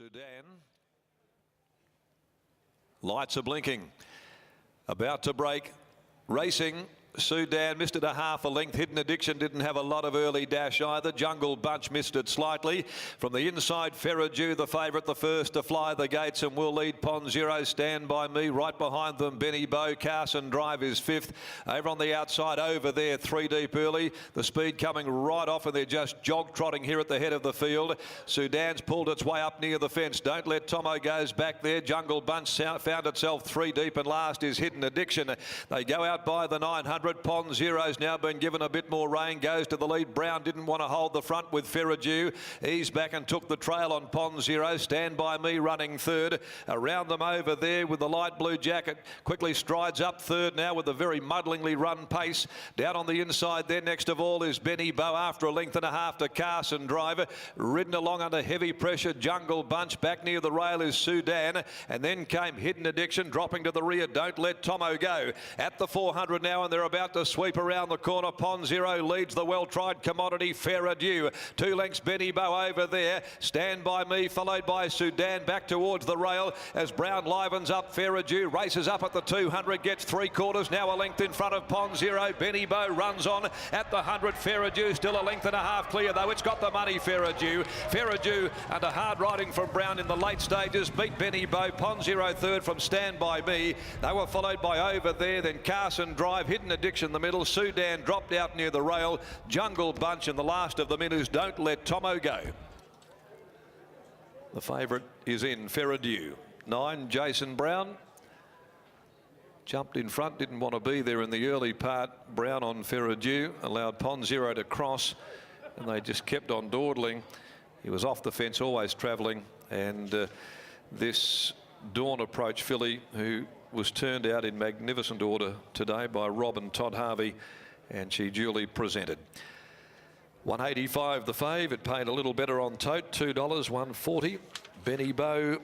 Sudan. Lights are blinking. About to break. Racing. Sudan missed it a half a length. Hidden Addiction didn't have a lot of early dash either. Jungle Bunch missed it slightly. From the inside, Ferraju, the favourite, the first to fly the gates and will lead Pond Zero. Stand By Me. Right behind them, Benny Bow. Carson Drive is fifth. Over on the outside, over there, three deep early. The speed coming right off and they're just jog-trotting here at the head of the field. Sudan's pulled its way up near the fence. Don't Let Tomo goes back there. Jungle Bunch found itself three deep and last is Hidden Addiction. They go out by the 900. Pond Zero's now been given a bit more rain, goes to the lead. Brown didn't want to hold the front with Ferraju. He's back and took the trail on Pond Zero. Stand By Me running third. Around them over there with the light blue jacket. Quickly strides up third now with a very muddlingly run pace. Down on the inside there next of all is Benny Bow after a length and a half to Carson Driver. Ridden along under heavy pressure, Jungle Bunch. Back near the rail is Sudan. And then came Hidden Addiction dropping to the rear. Don't Let Tomo go. At the 400 now and they're about to sweep around the corner. Pond Zero leads the well-tried commodity Ferraju. 2 lengths Benny Bow over there. Stand By Me followed by Sudan back towards the rail as Brown livens up. Ferraju races up at the 200, gets 3/4, now a length in front of Pond Zero. Benny Bow runs on at the 100. Ferraju still a length and a half clear though. It's got the money, Ferraju. Ferraju under hard riding from Brown in the late stages beat Benny Bow. Pond Zero third from Stand By Me. They were followed by over there, then Carson Drive, Hidden Addiction in the middle. Sudan dropped out near the rail. Jungle Bunch and the last of them in is Don't Let Tomo go. The favourite is in Ferraju. 9, Jason Brown. Jumped in front, didn't want to be there in the early part. Brown on Ferraju, allowed Pond Zero to cross and they just kept on dawdling. He was off the fence, always travelling, and this Dawn Approach filly, who was turned out in magnificent order today by Rob and Todd Harvey, and she duly presented. 185 the fave. It paid a little better on tote, $2, 140. Benny Bow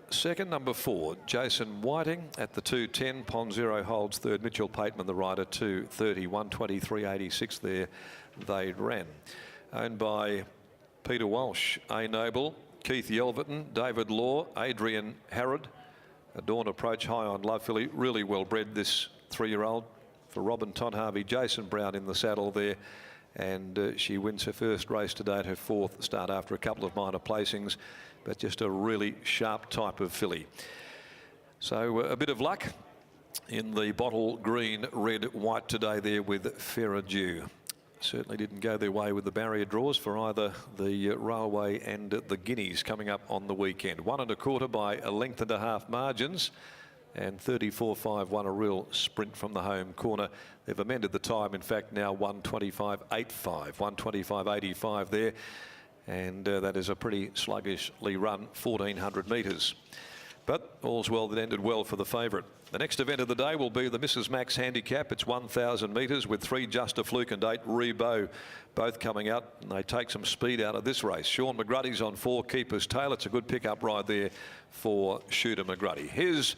second, number 4 Jason Whiting at the 210. Pond Zero holds third. Mitchell Pateman the rider, 230, 123.86 there they ran. Owned by Peter Walsh, A Noble, Keith Yelverton, David Law, Adrian Harrod. A Dawn Approach high on love filly, really well bred, this 3-year-old for Robin Todd Harvey. Jason Brown in the saddle there, and she wins her first race today at her 4th start after a couple of minor placings, but just a really sharp type of filly. So a bit of luck in the bottle green, red, white today there with Ferraju. Certainly didn't go their way with the barrier draws for either the Railway and the Guineas coming up on the weekend. 1 1/4 by a length and a half margins, and 34.5 won a real sprint from the home corner. They've amended the time, in fact, now 1:25.85, 1:25.85 there, and that is a pretty sluggishly run 1,400 metres. But all's well that ended well for the favourite. The next event of the day will be the Mrs. Max Handicap. It's 1,000 metres with 3 Just a Fluke and 8 Rebo, both coming out, and they take some speed out of this race. Sean McGruddy's on 4, Keeper's Tail. It's a good pickup ride there for Shooter McGruddy. Here's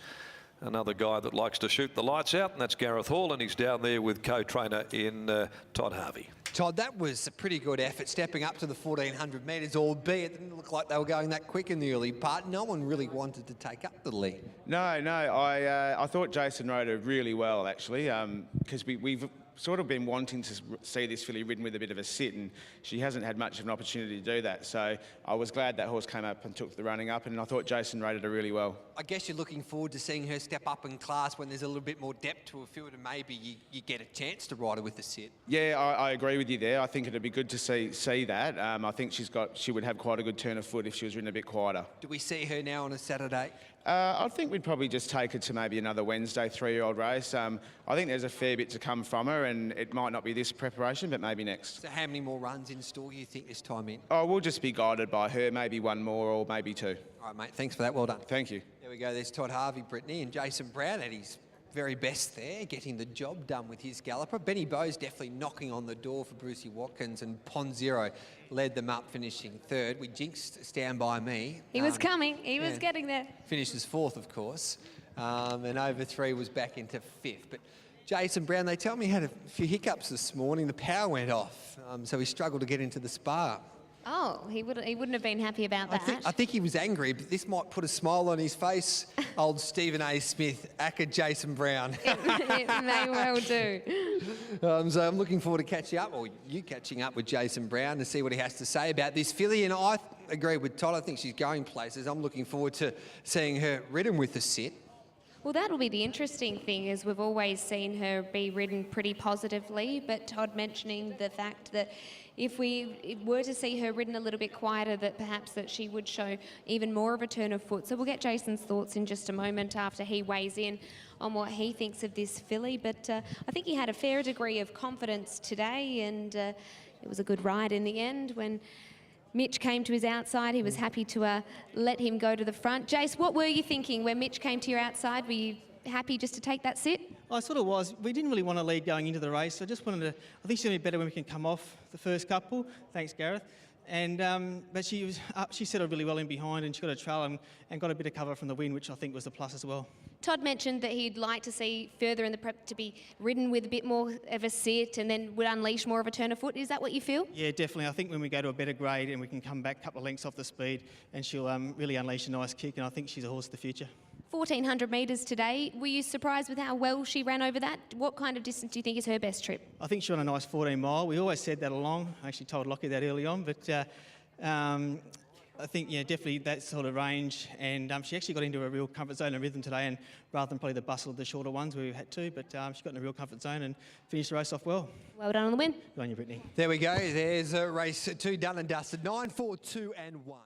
another guy that likes to shoot the lights out, and that's Gareth Hall, and he's down there with co-trainer in Todd Harvey. Todd, that was a pretty good effort, stepping up to the 1,400 metres, albeit it didn't look like they were going that quick in the early part. No one really wanted to take up the lead. No, I thought Jason rode her really well, actually, because we've sort of been wanting to see this filly ridden with a bit of a sit, and she hasn't had much of an opportunity to do that. So I was glad that horse came up and took the running up, and I thought Jason rode her really well. I guess you're looking forward to seeing her step up in class when there's a little bit more depth to a field, and maybe you get a chance to ride her with a sit. Yeah, I agree with you there. I think it'd be good to see that. I think she would have quite a good turn of foot if she was ridden a bit quieter. Do we see her now on a Saturday? I think we'd probably just take her to maybe another Wednesday 3-year-old race. I think there's a fair bit to come from her, and it might not be this preparation, but maybe next. So how many more runs in store you think this time in? Oh, we'll just be guided by her, maybe 1 more or maybe 2. All right, mate, thanks for that. Well done. Thank you. There we go. There's Todd Harvey, Brittany, and Jason Brown at his very best there, getting the job done with his galloper. Benny Bow's definitely knocking on the door for Brucey Watkins, and Pond Zero led them up, finishing third. We jinxed Stand By Me. He was coming. He was getting there. Finishes 4th, of course, and over 3 was back into 5th. But Jason Brown, they tell me, had a few hiccups this morning. The power went off, so he struggled to get into the spa. Oh, he wouldn't have been happy about that. I think he was angry, but this might put a smile on his face. Old Stephen A. Smith, ACCA Jason Brown. It may well do. So I'm looking forward to catching up, or you catching up with Jason Brown to see what he has to say about this filly. And I agree with Todd. I think she's going places. I'm looking forward to seeing her ridden with the sit. Well, that'll be the interesting thing, is we've always seen her be ridden pretty positively, but Todd mentioning the fact that if we were to see her ridden a little bit quieter, that perhaps that she would show even more of a turn of foot. So we'll get Jason's thoughts in just a moment after he weighs in on what he thinks of this filly. But I think he had a fair degree of confidence today, and it was a good ride in the end. When Mitch came to his outside, he was happy to let him go to the front. Jace, what were you thinking when Mitch came to your outside? Were you happy just to take that sit? I sort of was. We didn't really want to lead going into the race. So I just wanted to. I think she's going to be better when we can come off the first couple. Thanks, Gareth. And but she settled really well in behind, and she got a trail and got a bit of cover from the wind, which I think was a plus as well. Todd mentioned that he'd like to see further in the prep to be ridden with a bit more of a sit and then would unleash more of a turn of foot. Is that what you feel? Yeah, definitely. I think when we go to a better grade and we can come back a couple of lengths off the speed, and she'll really unleash a nice kick, and I think she's a horse of the future. 1,400 metres today. Were you surprised with how well she ran over that? What kind of distance do you think is her best trip? I think she ran a nice 14 mile. We always said that along. I actually told Lockie that early on, but I think, yeah, definitely that sort of range. And she actually got into a real comfort zone and rhythm today, and rather than probably the bustle of the shorter ones where we had to, but she got in a real comfort zone and finished the race off well. Well done on the win. Good on you, Brittany. There we go. There's race 2 done and dusted. 9, 4, 2 and 1.